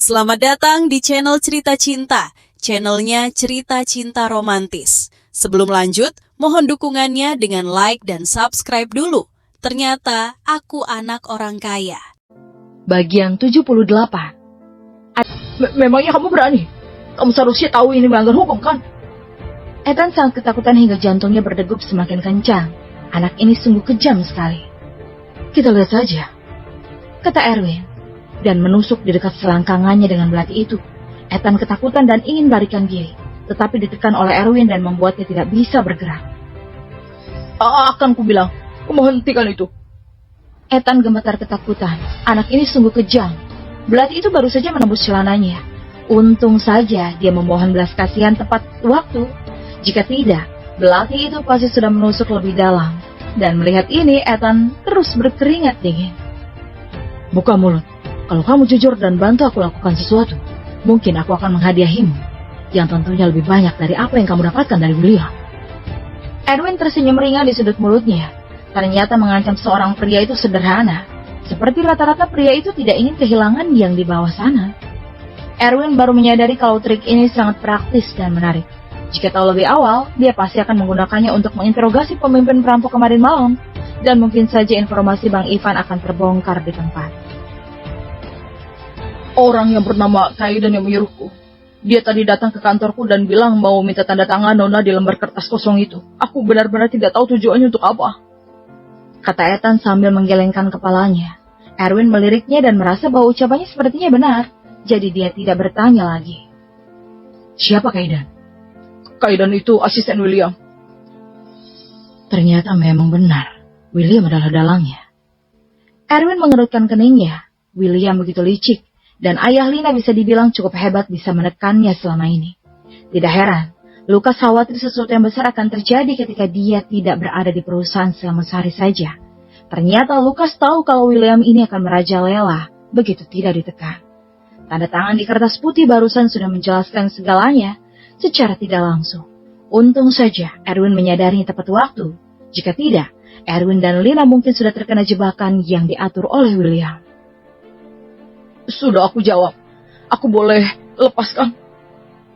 Selamat datang di channel Cerita Cinta, channelnya Cerita Cinta Romantis. Sebelum lanjut, mohon dukungannya dengan like dan subscribe dulu. Ternyata aku anak orang kaya. Bagian 78. Memangnya kamu berani? Kamu seharusnya tahu ini melanggar hukum, kan? Ethan sangat ketakutan hingga jantungnya berdegup semakin kencang. Anak ini sungguh kejam sekali. Kita lihat saja, kata Erwin, dan menusuk di dekat selangkangannya dengan belati itu. Ethan ketakutan dan ingin melarikan diri, tetapi ditekan oleh Erwin dan membuatnya tidak bisa bergerak. Akan kubilang, kamu hentikan itu. Ethan gemetar ketakutan. Anak ini sungguh kejam. Belati itu baru saja menembus celananya. Untung saja dia memohon belas kasihan tepat waktu. Jika tidak, belati itu pasti sudah menusuk lebih dalam. Dan melihat ini, Ethan terus berkeringat dingin. Buka mulut. Kalau kamu jujur dan bantu aku lakukan sesuatu, mungkin aku akan menghadiahimu, yang tentunya lebih banyak dari apa yang kamu dapatkan dari William. Erwin tersenyum ringan di sudut mulutnya. Ternyata mengancam seorang pria itu sederhana. Seperti rata-rata pria itu tidak ingin kehilangan yang di bawah sana. Erwin baru menyadari kalau trik ini sangat praktis dan menarik. Jika tahu lebih awal, dia pasti akan menggunakannya untuk menginterogasi pemimpin perampok kemarin malam. Dan mungkin saja informasi Bang Ivan akan terbongkar di tempat. Orang yang bernama Kaidan yang menyuruhku. Dia tadi datang ke kantorku dan bilang mau minta tanda tangan Nona di lembar kertas kosong itu. Aku benar-benar tidak tahu tujuannya untuk apa, kata Ethan sambil menggelengkan kepalanya. Erwin meliriknya dan merasa bahwa ucapannya sepertinya benar. Jadi dia tidak bertanya lagi. Siapa Kaidan? Kaidan itu asisten William. Ternyata memang benar. William adalah dalangnya. Erwin mengerutkan keningnya. William begitu licik. Dan ayah Lina bisa dibilang cukup hebat bisa menekannya selama ini. Tidak heran, Lukas khawatir sesuatu yang besar akan terjadi ketika dia tidak berada di perusahaan selama sehari saja. Ternyata Lukas tahu kalau William ini akan merajalela, begitu tidak ditekan. Tanda tangan di kertas putih barusan sudah menjelaskan segalanya secara tidak langsung. Untung saja Erwin menyadarinya tepat waktu. Jika tidak, Erwin dan Lina mungkin sudah terkena jebakan yang diatur oleh William. Sudah aku jawab. Aku boleh lepaskan?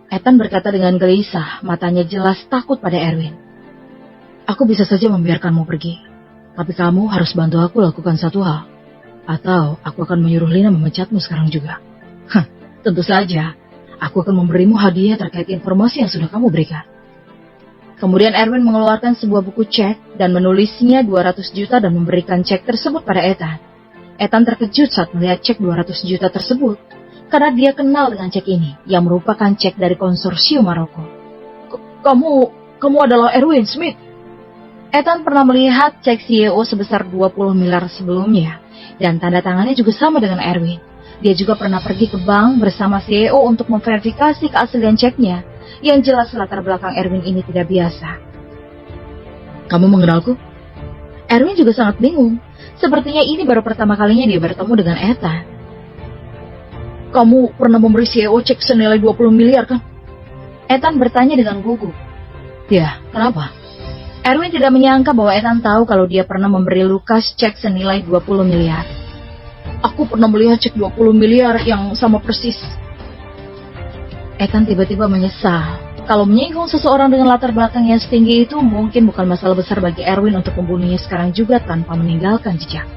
Ethan berkata dengan gelisah, matanya jelas takut pada Erwin. Aku bisa saja membiarkanmu pergi. Tapi kamu harus bantu aku lakukan satu hal. Atau aku akan menyuruh Lina memecatmu sekarang juga. Tentu saja. Aku akan memberimu hadiah terkait informasi yang sudah kamu berikan. Kemudian Erwin mengeluarkan sebuah buku cek dan menulisnya 200 juta dan memberikan cek tersebut pada Ethan. Ethan terkejut saat melihat cek 200 juta tersebut, karena dia kenal dengan cek ini, yang merupakan cek dari konsorsium Maroko. Kamu adalah Erwin Smith. Ethan pernah melihat cek CEO sebesar 20 miliar sebelumnya, dan tanda tangannya juga sama dengan Erwin. Dia juga pernah pergi ke bank bersama CEO untuk memverifikasi keaslian ceknya, yang jelas latar belakang Erwin ini tidak biasa. Kamu mengenalku? Erwin juga sangat bingung. Sepertinya ini baru pertama kalinya dia bertemu dengan Ethan. Kamu pernah memberi CEO cek senilai 20 miliar kan? Ethan bertanya dengan gugup. Ya, kenapa? Erwin tidak menyangka bahwa Ethan tahu kalau dia pernah memberi Lukas cek senilai 20 miliar. Aku pernah melihat cek 20 miliar yang sama persis. Ethan tiba-tiba menyesal. Kalau menyinggung seseorang dengan latar belakang yang setinggi itu mungkin bukan masalah besar bagi Erwin untuk membunuhnya sekarang juga tanpa meninggalkan jejak.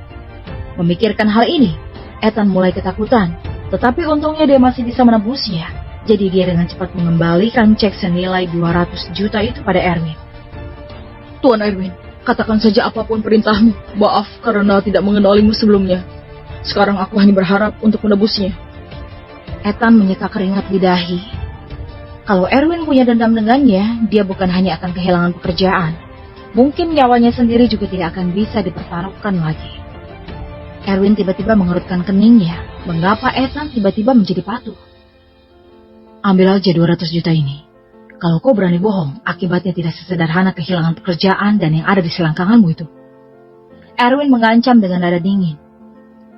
Memikirkan hal ini, Ethan mulai ketakutan, tetapi untungnya dia masih bisa menebusnya. Jadi dia dengan cepat mengembalikan cek senilai 200 juta itu pada Erwin. Tuan Erwin, katakan saja apapun perintahmu. Maaf karena tidak mengenalimu sebelumnya. Sekarang aku hanya berharap untuk menebusnya. Ethan menyeka keringat di dahi. Kalau Erwin punya dendam dengannya, dia bukan hanya akan kehilangan pekerjaan. Mungkin nyawanya sendiri juga tidak akan bisa dipertaruhkan lagi. Erwin tiba-tiba mengerutkan keningnya. Mengapa Ethan tiba-tiba menjadi patuh? Ambil aja 200 juta ini. Kalau kau berani bohong, akibatnya tidak sesederhana kehilangan pekerjaan dan yang ada di selangkanganmu itu. Erwin mengancam dengan nada dingin.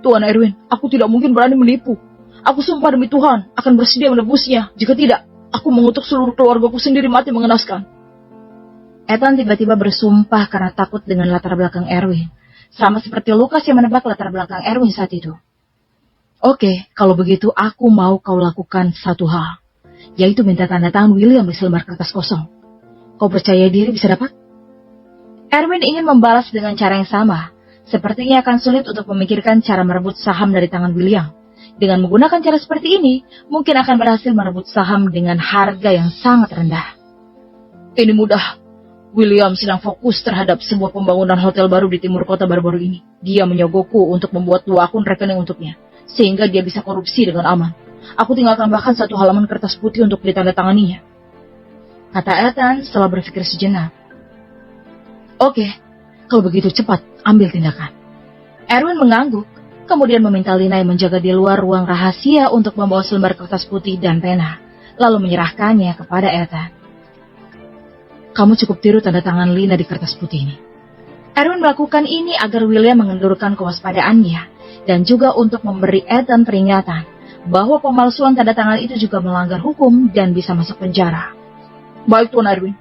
Tuan Erwin, aku tidak mungkin berani menipu. Aku sumpah demi Tuhan akan bersedia menebusnya. Jika tidak, aku mengutuk seluruh keluargaku sendiri mati mengenaskan. Ethan tiba-tiba bersumpah karena takut dengan latar belakang Erwin. Sama seperti Lukas yang menebak latar belakang Erwin saat itu. Oke, kalau begitu aku mau kau lakukan satu hal, yaitu minta tanda tangan William di selembar kertas kosong. Kau percaya diri bisa dapat? Erwin ingin membalas dengan cara yang sama. Sepertinya akan sulit untuk memikirkan cara merebut saham dari tangan William. Dengan menggunakan cara seperti ini, mungkin akan berhasil merebut saham dengan harga yang sangat rendah. Ini mudah. William sedang fokus terhadap sebuah pembangunan hotel baru di timur kota baru-baru ini. Dia menyogokku untuk membuat 2 akun rekening untuknya, sehingga dia bisa korupsi dengan aman. Aku tinggal tambahkan 1 halaman kertas putih untuk ditandatanganinya, kata Ethan setelah berpikir sejenak. Oke, kalau begitu cepat, ambil tindakan. Erwin mengangguk, kemudian meminta Lina yang menjaga di luar ruang rahasia untuk membawa selembar kertas putih dan pena, lalu menyerahkannya kepada Ethan. Kamu cukup tiru tanda tangan Lina di kertas putih ini. Erwin melakukan ini agar William mengendurkan kewaspadaannya, dan juga untuk memberi Ethan peringatan bahwa pemalsuan tanda tangan itu juga melanggar hukum dan bisa masuk penjara. Baik, Tuan Erwin.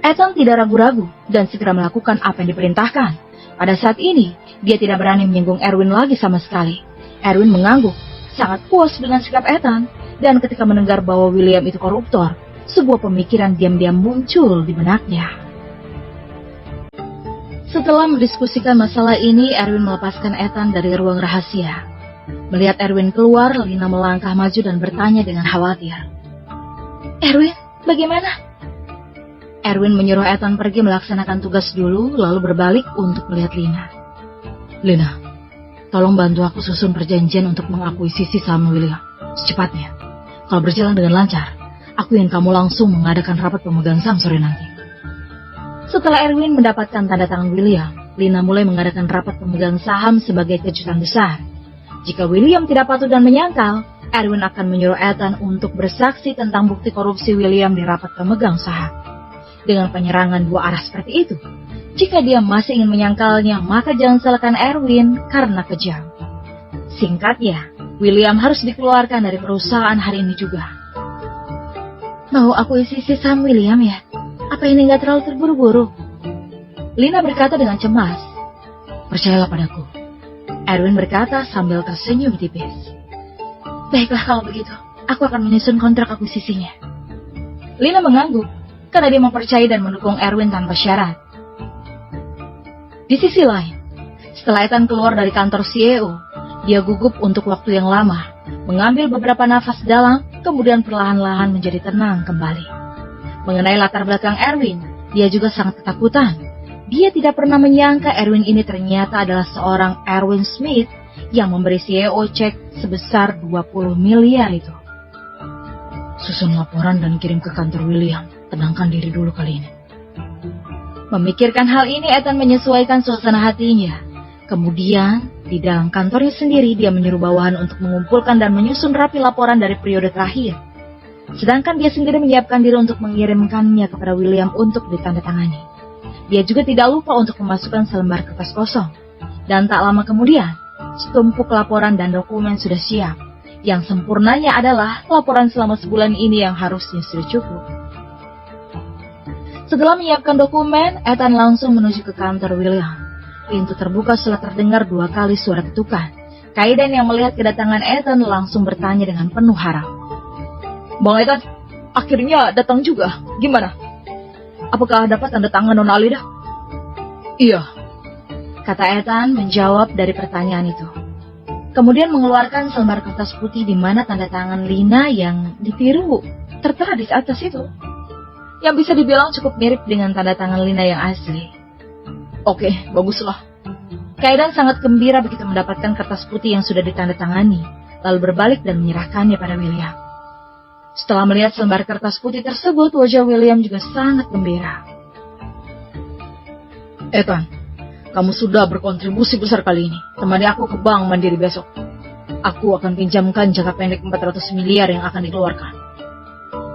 Ethan tidak ragu-ragu dan segera melakukan apa yang diperintahkan. Pada saat ini, dia tidak berani menyinggung Erwin lagi sama sekali. Erwin mengangguk, sangat puas dengan sikap Ethan, dan ketika mendengar bahwa William itu koruptor, sebuah pemikiran diam-diam muncul di benaknya. Setelah mendiskusikan masalah ini, Erwin melepaskan Ethan dari ruang rahasia. Melihat Erwin keluar, Lina melangkah maju dan bertanya dengan khawatir. Erwin, bagaimana? Erwin menyuruh Ethan pergi melaksanakan tugas dulu, lalu berbalik untuk melihat Lina. Lina, tolong bantu aku susun perjanjian untuk mengakuisisi saham William secepatnya. Kalau berjalan dengan lancar, aku ingin kamu langsung mengadakan rapat pemegang saham sore nanti. Setelah Erwin mendapatkan tanda tangan William, Lina mulai mengadakan rapat pemegang saham sebagai kejutan besar. Jika William tidak patuh dan menyangkal, Erwin akan menyuruh Ethan untuk bersaksi tentang bukti korupsi William di rapat pemegang saham. Dengan penyerangan 2 arah seperti itu, jika dia masih ingin menyangkalnya, maka jangan salahkan Erwin karena kejam. Singkatnya, William harus dikeluarkan dari perusahaan hari ini juga. Mau aku isi saham William ya? Apa ini nggak terlalu terburu-buru? Lina berkata dengan cemas. Percayalah padaku, Erwin berkata sambil tersenyum tipis. Baiklah kalau begitu, aku akan menyusun kontrak akuisisinya. Lina mengangguk, karena dia mempercayai dan mendukung Erwin tanpa syarat. Di sisi lain, setelah Ethan keluar dari kantor CEO, dia gugup untuk waktu yang lama, mengambil beberapa nafas dalam, kemudian perlahan-lahan menjadi tenang kembali. Mengenai latar belakang Erwin, dia juga sangat ketakutan. Dia tidak pernah menyangka Erwin ini ternyata adalah seorang Erwin Smith yang memberi CEO cek sebesar 20 miliar itu. Susun laporan dan kirim ke kantor William. Tenangkan diri dulu kali ini. Memikirkan hal ini, Ethan menyesuaikan suasana hatinya. Kemudian, di dalam kantornya sendiri, dia menyuruh bawahan untuk mengumpulkan dan menyusun rapi laporan dari periode terakhir. Sedangkan dia sendiri menyiapkan diri untuk mengirimkannya kepada William untuk ditandatangani. Dia juga tidak lupa untuk memasukkan selembar kertas kosong. Dan tak lama kemudian, setumpuk laporan dan dokumen sudah siap. Yang sempurnanya adalah laporan selama sebulan ini yang harusnya sudah cukup. Setelah menyiapkan dokumen, Ethan langsung menuju ke kantor William. Pintu terbuka setelah terdengar 2 kali suara ketukan. Kaiden yang melihat kedatangan Ethan langsung bertanya dengan penuh harap. Bang Ethan, akhirnya datang juga. Gimana? Apakah dapat tanda tangan Nona Alida? Iya, kata Ethan menjawab dari pertanyaan itu. Kemudian mengeluarkan selembar kertas putih di mana tanda tangan Lina yang ditiru tertera di atas itu. Yang bisa dibilang cukup mirip dengan tanda tangan Lina yang asli. Oke, baguslah. Kaiden sangat gembira begitu mendapatkan kertas putih yang sudah ditandatangani, lalu berbalik dan menyerahkannya pada William. Setelah melihat selembar kertas putih tersebut, wajah William juga sangat gembira. Ethan, kamu sudah berkontribusi besar kali ini. Temani aku ke bank mandiri besok. Aku akan pinjamkan jangka pendek 400 miliar yang akan dikeluarkan.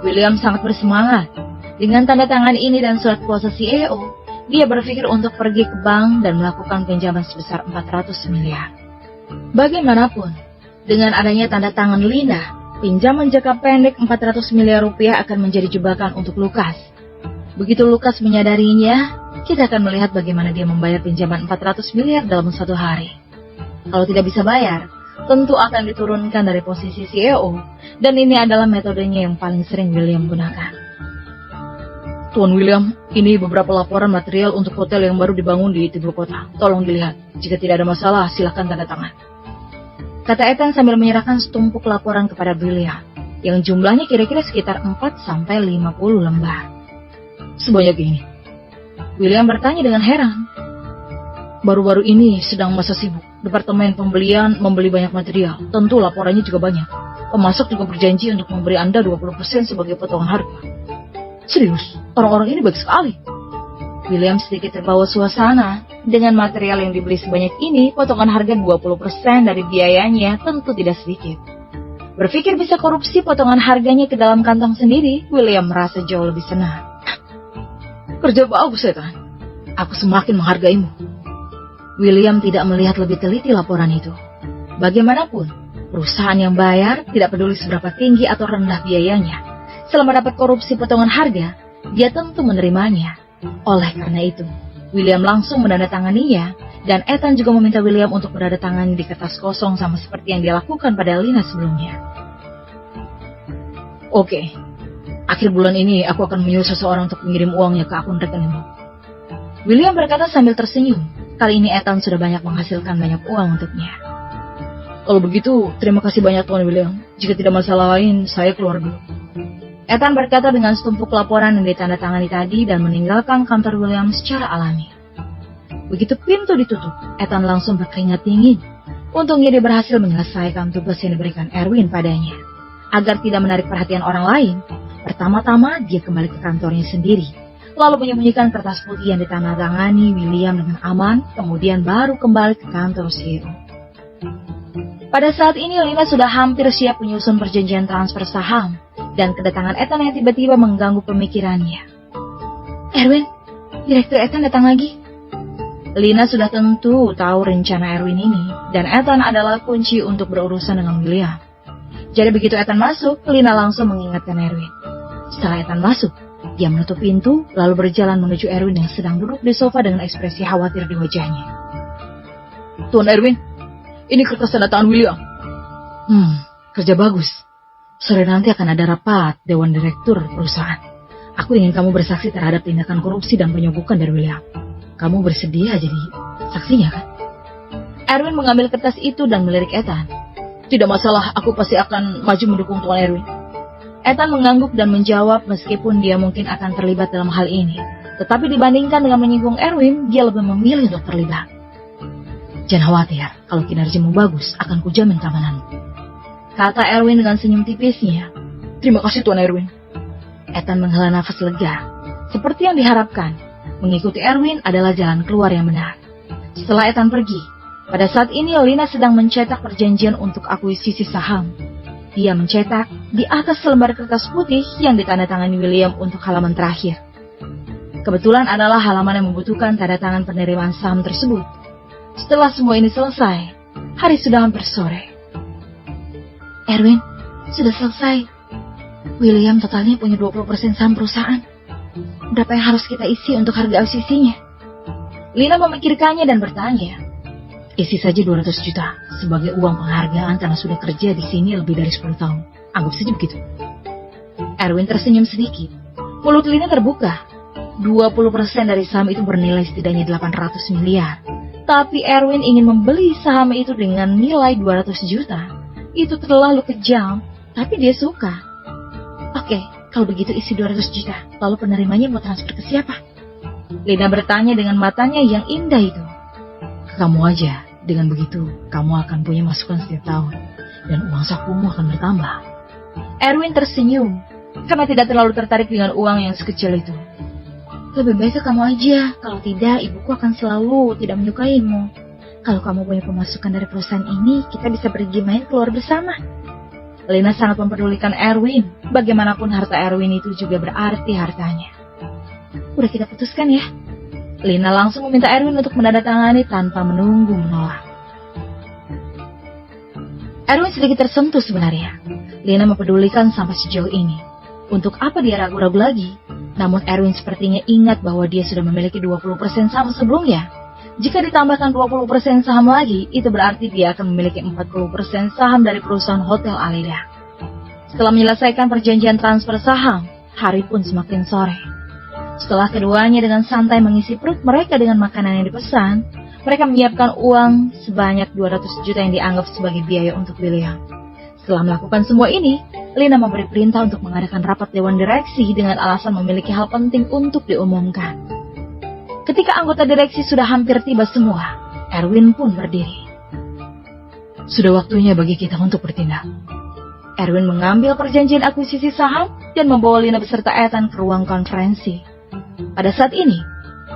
William sangat bersemangat. Dengan tanda tangan ini dan surat kuasa CEO, dia berpikir untuk pergi ke bank dan melakukan pinjaman sebesar 400 miliar. Bagaimanapun, dengan adanya tanda tangan Lina, pinjaman jangka pendek 400 miliar rupiah akan menjadi jebakan untuk Lukas. Begitu Lukas menyadarinya, kita akan melihat bagaimana dia membayar pinjaman 400 miliar dalam 1 hari. Kalau tidak bisa bayar, tentu akan diturunkan dari posisi CEO, dan ini adalah metodenya yang paling sering William gunakan. Tuan William, ini beberapa laporan material untuk hotel yang baru dibangun di ibu kota. Tolong dilihat. Jika tidak ada masalah, silakan tanda tangan. Kata Ethan sambil menyerahkan setumpuk laporan kepada William, yang jumlahnya kira-kira sekitar 4-50 lembar. Sebanyak ini? William bertanya dengan heran. Baru-baru ini sedang masa sibuk. Departemen pembelian membeli banyak material. Tentu laporannya juga banyak. Pemasok juga berjanji untuk memberi Anda 20% sebagai potongan harga. Serius, orang-orang ini baik sekali. William sedikit terbawa suasana. Dengan material yang dibeli sebanyak ini, potongan harga 20% dari biayanya tentu tidak sedikit. Berpikir bisa korupsi potongan harganya ke dalam kantong sendiri, William merasa jauh lebih senang. Kerja bagus, Ethan. Aku semakin menghargaimu. William tidak melihat lebih teliti laporan itu. Bagaimanapun, perusahaan yang bayar tidak peduli seberapa tinggi atau rendah biayanya. Selama dapat korupsi potongan harga, dia tentu menerimanya. Oleh karena itu, William langsung menandatanganinya, dan Ethan juga meminta William untuk menandatangani di kertas kosong sama seperti yang dia lakukan pada Lina sebelumnya. Oke, akhir bulan ini aku akan menyuruh seseorang untuk mengirim uangnya ke akun rekeningmu. William berkata sambil tersenyum. Kali ini Ethan sudah banyak menghasilkan banyak uang untuknya. Kalau begitu, terima kasih banyak Tuan William. Jika tidak masalah lain, saya keluar dulu. Ethan berkata dengan setumpuk laporan yang ditandatangani tadi dan meninggalkan kantor William secara alami. Begitu pintu ditutup, Ethan langsung berkeringat dingin. Untungnya dia berhasil menyelesaikan tugas yang diberikan Erwin padanya. Agar tidak menarik perhatian orang lain, pertama-tama dia kembali ke kantornya sendiri. Lalu menyembunyikan kertas putih yang ditandatangani William dengan aman, kemudian baru kembali ke kantor CEO. Pada saat ini Lina sudah hampir siap menyusun perjanjian transfer saham, dan kedatangan Ethan yang tiba-tiba mengganggu pemikirannya. Erwin, Direktur Ethan datang lagi. Lina sudah tentu tahu rencana Erwin ini, dan Ethan adalah kunci untuk berurusan dengan William. Jadi begitu Ethan masuk, Lina langsung mengingatkan Erwin. Setelah Ethan masuk, dia menutup pintu, lalu berjalan menuju Erwin yang sedang duduk di sofa dengan ekspresi khawatir di wajahnya. Tuan Erwin, ini kertas tanda tangan William. Kerja bagus. Sore nanti akan ada rapat Dewan Direktur perusahaan. Aku ingin kamu bersaksi terhadap tindakan korupsi dan penyogokan dari William. Kamu bersedia jadi saksinya, kan? Erwin mengambil kertas itu dan melirik Ethan. Tidak masalah, aku pasti akan maju mendukung Tuan Erwin. Ethan mengangguk dan menjawab meskipun dia mungkin akan terlibat dalam hal ini. Tetapi dibandingkan dengan menyinggung Erwin, dia lebih memilih untuk terlibat. Jangan khawatir, kalau kinerjamu bagus, akan kujamin keamananmu. Kata Erwin dengan senyum tipisnya. Terima kasih Tuan Erwin. Ethan menghela nafas lega. Seperti yang diharapkan, mengikuti Erwin adalah jalan keluar yang benar. Setelah Ethan pergi, pada saat ini Lina sedang mencetak perjanjian untuk akuisisi saham. Dia mencetak di atas selembar kertas putih yang ditandatangani William untuk halaman terakhir. Kebetulan adalah halaman yang membutuhkan tanda tangan penerimaan saham tersebut. Setelah semua ini selesai, hari sudah hampir sore. Erwin, sudah selesai. William totalnya punya 20% saham perusahaan. Berapa yang harus kita isi untuk harga akuisisinya? Lina memikirkannya dan bertanya. Isi saja 200 juta sebagai uang penghargaan karena sudah kerja di sini lebih dari 10 tahun. Anggap saja begitu. Erwin tersenyum sedikit. Mulut Lina terbuka. 20% dari saham itu bernilai setidaknya 800 miliar. Tapi Erwin ingin membeli saham itu dengan nilai 200 juta. Itu terlalu kejam, tapi dia suka. Oke, kalau begitu isi 200 juta. Lalu penerimanya mau transfer ke siapa? Lina bertanya dengan matanya yang indah itu. Kamu aja, dengan begitu kamu akan punya masukan setiap tahun dan uang sakumu akan bertambah. Erwin tersenyum karena tidak terlalu tertarik dengan uang yang sekecil itu. Lebih baik kamu aja, kalau tidak ibuku akan selalu tidak menyukaimu. Kalau kamu punya pemasukan dari perusahaan ini, kita bisa pergi main keluar bersama. Lina sangat mempedulikan Erwin, bagaimanapun harta Erwin itu juga berarti hartanya. Udah kita putuskan ya. Lina langsung meminta Erwin untuk menandatangani tanpa menunggu menolak. Erwin sedikit tersentuh sebenarnya. Lina mempedulikan sampai sejauh ini. Untuk apa dia ragu-ragu lagi? Namun Erwin sepertinya ingat bahwa dia sudah memiliki 20% saham sebelumnya. Jika ditambahkan 20% saham lagi, itu berarti dia akan memiliki 40% saham dari perusahaan Hotel Alida. Setelah menyelesaikan perjanjian transfer saham, hari pun semakin sore. Setelah keduanya dengan santai mengisi perut mereka dengan makanan yang dipesan, mereka menyiapkan uang sebanyak 200 juta yang dianggap sebagai biaya untuk William. Setelah melakukan semua ini, Lina memberi perintah untuk mengadakan rapat dewan direksi dengan alasan memiliki hal penting untuk diumumkan. Ketika anggota direksi sudah hampir tiba semua, Erwin pun berdiri. Sudah waktunya bagi kita untuk bertindak. Erwin mengambil perjanjian akuisisi saham dan membawa Lina beserta Ethan ke ruang konferensi. Pada saat ini,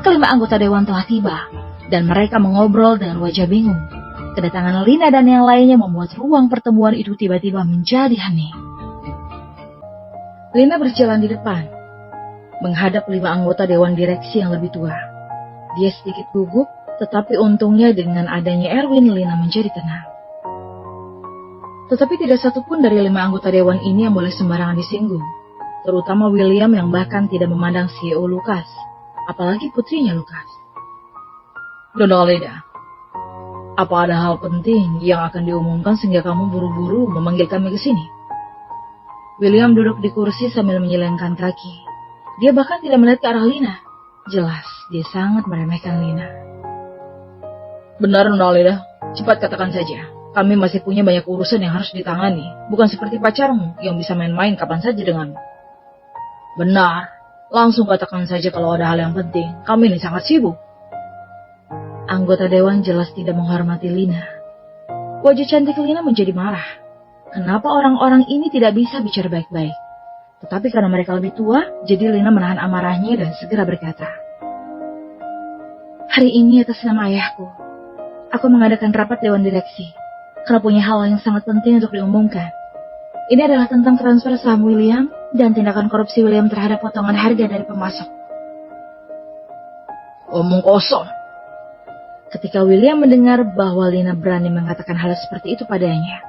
kelima anggota dewan telah tiba dan mereka mengobrol dengan wajah bingung. Kedatangan Lina dan yang lainnya membuat ruang pertemuan itu tiba-tiba menjadi hening. Lina berjalan di depan, menghadap 5 anggota dewan direksi yang lebih tua. Dia sedikit gugup, tetapi untungnya dengan adanya Erwin, Lina menjadi tenang. Tetapi tidak satupun dari 5 anggota dewan ini yang boleh sembarangan disinggung, terutama William yang bahkan tidak memandang CEO Lucas, apalagi putrinya Lucas. Dona Alida, apa ada hal penting yang akan diumumkan sehingga kamu buru-buru memanggil kami ke sini? William duduk di kursi sambil menyilangkan kaki. Dia bahkan tidak melihat ke arah Lina. Jelas, dia sangat meremehkan Lina. Benar, Nona Alida. Cepat katakan saja. Kami masih punya banyak urusan yang harus ditangani. Bukan seperti pacarmu yang bisa main-main kapan saja denganmu. Benar. Langsung katakan saja kalau ada hal yang penting. Kami ini sangat sibuk. Anggota dewan jelas tidak menghormati Lina. Wajah cantik Lina menjadi marah. Kenapa orang-orang ini tidak bisa bicara baik-baik? Tetapi karena mereka lebih tua, jadi Lina menahan amarahnya dan segera berkata, hari ini atas nama ayahku, aku mengadakan rapat dewan direksi. Karena punya hal yang sangat penting untuk diumumkan. Ini adalah tentang transfer saham William dan tindakan korupsi William terhadap potongan harga dari pemasok. Omong kosong. Ketika William mendengar bahwa Lina berani mengatakan hal seperti itu padanya,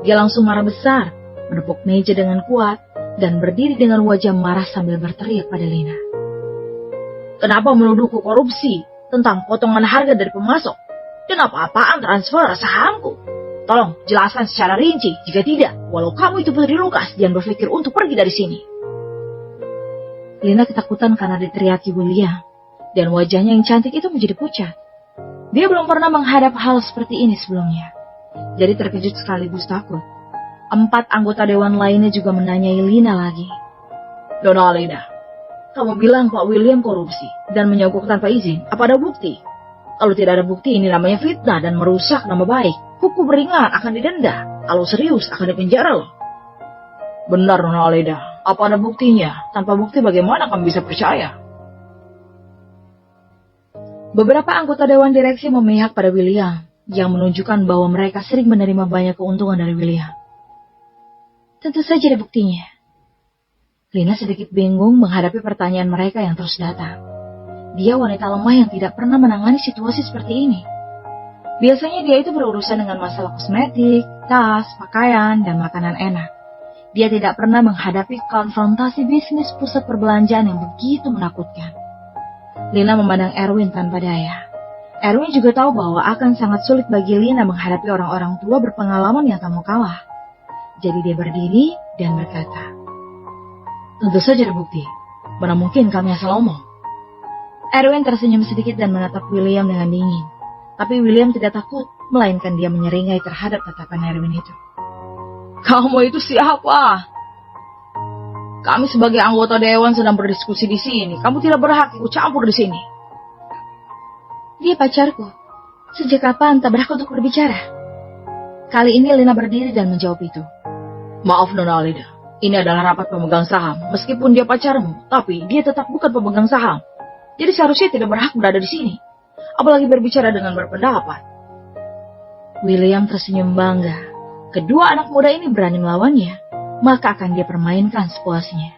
dia langsung marah besar, menepuk meja dengan kuat, dan berdiri dengan wajah marah sambil berteriak pada Lina. Kenapa menuduhku korupsi tentang potongan harga dari pemasok? Dan apa-apaan transfer sahamku? Tolong jelaskan secara rinci. Jika tidak, walau kamu itu putri Lucas, jangan berpikir untuk pergi dari sini. Lina ketakutan karena diteriaki William, dan wajahnya yang cantik itu menjadi pucat. Dia belum pernah menghadap hal seperti ini sebelumnya. Jadi terkejut sekaligus takut. 4 anggota dewan lainnya juga menanyai Lina lagi. Dona Alida, kamu bilang Pak William korupsi dan menyogok tanpa izin. Apa ada bukti? Kalau tidak ada bukti, ini namanya fitnah dan merusak nama baik. Hukum ringan akan didenda. Kalau serius akan dipenjara loh. Benar, Nona Alida. Apa ada buktinya? Tanpa bukti bagaimana kamu bisa percaya? Beberapa anggota dewan direksi memihak pada William, yang menunjukkan bahwa mereka sering menerima banyak keuntungan dari William. Tentu saja ada buktinya. Lina sedikit bingung menghadapi pertanyaan mereka yang terus datang. Dia wanita lemah yang tidak pernah menangani situasi seperti ini. Biasanya dia itu berurusan dengan masalah kosmetik, tas, pakaian, dan makanan enak. Dia tidak pernah menghadapi konfrontasi bisnis pusat perbelanjaan yang begitu menakutkan. Lina memandang Erwin tanpa daya. Erwin juga tahu bahwa akan sangat sulit bagi Lina menghadapi orang-orang tua berpengalaman yang tak mau kalah. Jadi dia berdiri dan berkata, tentu saja ada bukti. Mana mungkin kami asal omong. Erwin tersenyum sedikit dan menatap William dengan dingin. Tapi William tidak takut, melainkan dia menyeringai terhadap tatapan Erwin itu. Kamu itu siapa? Kami sebagai anggota dewan sedang berdiskusi di sini. Kamu tidak berhak ikut campur di sini. Dia pacarku. Sejak kapan tak berhak untuk berbicara? Kali ini Lina berdiri dan menjawab itu. Maaf Nona Alida, ini adalah rapat pemegang saham. Meskipun dia pacarmu, tapi dia tetap bukan pemegang saham. Jadi seharusnya tidak berhak berada di sini. Apalagi berbicara dengan berpendapat. William tersenyum bangga. Kedua anak muda ini berani melawannya, maka akan dia permainkan sepuasnya.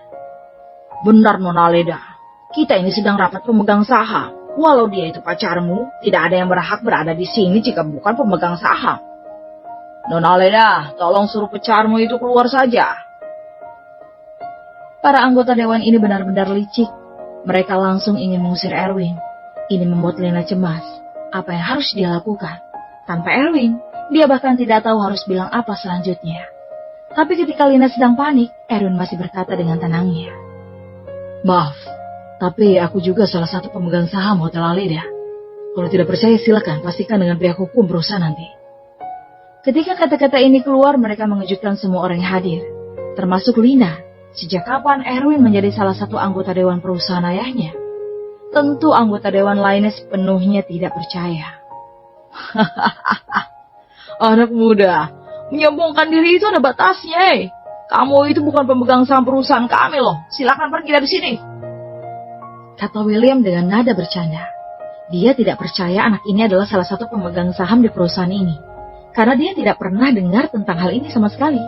Benar Nona Alida, kita ini sedang rapat pemegang saham. Walau dia itu pacarmu, tidak ada yang berhak berada di sini jika bukan pemegang saham. Nona Alida, tolong suruh pacarmu itu keluar saja. Para anggota dewan ini benar-benar licik. Mereka langsung ingin mengusir Erwin. Ini membuat Lina cemas. apa yang harus dia lakukan. Tanpa Erwin, dia bahkan tidak tahu harus bilang apa selanjutnya. Tapi ketika Lina sedang panik, Erwin masih berkata dengan tenangnya, "Maaf, tapi aku juga salah satu pemegang saham Hotel Alida. Kalau tidak percaya silakan pastikan dengan pihak hukum perusahaan nanti." Ketika kata-kata ini keluar, mereka mengejutkan semua orang yang hadir, termasuk Lina. Sejak kapan Erwin menjadi salah satu anggota dewan perusahaan ayahnya? Tentu anggota dewan lainnya sepenuhnya tidak percaya. Anak muda, menyombongkan diri itu ada batasnya. Kamu itu bukan pemegang saham perusahaan kami loh. Silakan pergi dari sini. Kata William dengan nada bercanda. Dia tidak percaya anak ini adalah salah satu pemegang saham di perusahaan ini. Karena dia tidak pernah dengar tentang hal ini sama sekali.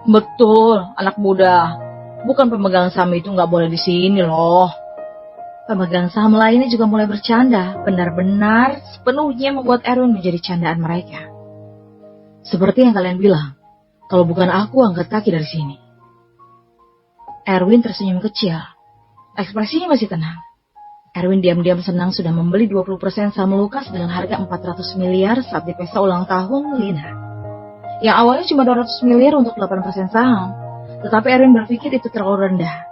Betul, anak muda. Bukan pemegang saham itu nggak boleh di sini loh. Pemegang saham lainnya juga mulai bercanda, benar-benar sepenuhnya membuat Erwin menjadi candaan mereka. Seperti yang kalian bilang, kalau bukan aku angkat kaki dari sini. Erwin tersenyum kecil. Ekspresinya masih tenang. Erwin diam-diam senang sudah membeli 20% saham Lukas dengan harga 400 miliar saat di pesta ulang tahun Lina. Yang awalnya cuma 200 miliar untuk 8% saham, tetapi Erwin berpikir itu terlalu rendah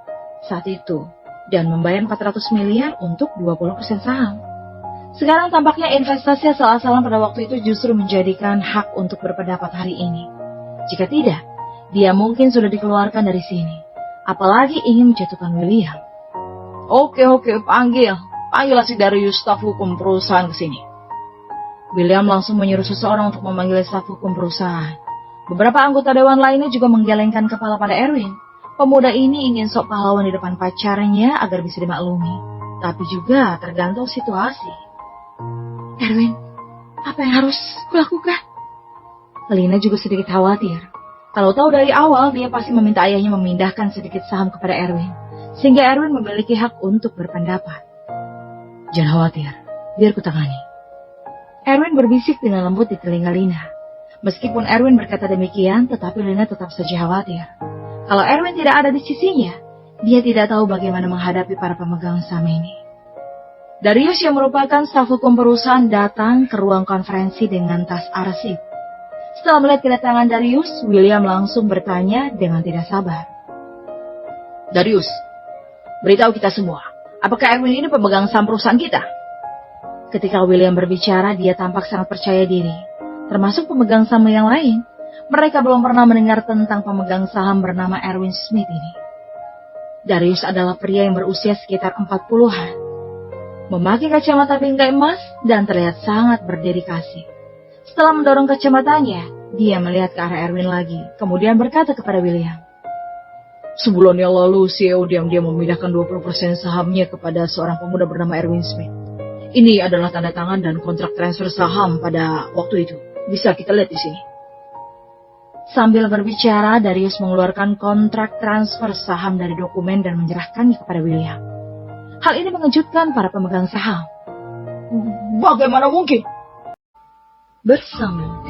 saat itu, dan membayar 400 miliar untuk 20% saham. Sekarang tampaknya investasi asal-asalan pada waktu itu justru menjadikan hak untuk berpendapat hari ini. Jika tidak, dia mungkin sudah dikeluarkan dari sini. Apalagi ingin menjatuhkan William. Oke, panggillah si Darius, staf hukum perusahaan ke sini. William langsung menyuruh seseorang untuk memanggil staf hukum perusahaan. Beberapa anggota dewan lainnya juga menggelengkan kepala pada Erwin. Pemuda ini ingin sok pahlawan di depan pacarnya agar bisa dimaklumi. Tapi juga tergantung situasi. Erwin, apa yang harus kulakukan? Lina juga sedikit khawatir. Kalau tahu dari awal, dia pasti meminta ayahnya memindahkan sedikit saham kepada Erwin. Sehingga Erwin memiliki hak untuk berpendapat. Jangan khawatir, biar kutangani. Erwin berbisik dengan lembut di telinga Lina. Meskipun Erwin berkata demikian, tetapi Lina tetap saja khawatir. Kalau Erwin tidak ada di sisinya, dia tidak tahu bagaimana menghadapi para pemegang saham ini. Darius yang merupakan staf hukum perusahaan datang ke ruang konferensi dengan tas arsip. Setelah melihat kedatangan Darius, William langsung bertanya dengan tidak sabar. Darius, beritahu kita semua, apakah Erwin ini pemegang saham perusahaan kita? Ketika William berbicara, dia tampak sangat percaya diri. Termasuk pemegang saham yang lain. Mereka belum pernah mendengar tentang pemegang saham bernama Erwin Smith ini. Darius adalah pria yang berusia sekitar 40-an. Memakai kacamata bingkai emas dan terlihat sangat berdedikasi. Setelah mendorong kacamatanya, dia melihat ke arah Erwin lagi, kemudian berkata kepada William. Sebulan yang lalu, CEO diam-diam memindahkan 20% sahamnya kepada seorang pemuda bernama Erwin Smith. Ini adalah tanda tangan dan kontrak transfer saham pada waktu itu. Bisa kita lihat di sini. Sambil berbicara, Darius mengeluarkan kontrak transfer saham dari dokumen dan menyerahkannya kepada William. Hal ini mengejutkan para pemegang saham. Bagaimana mungkin? Bersama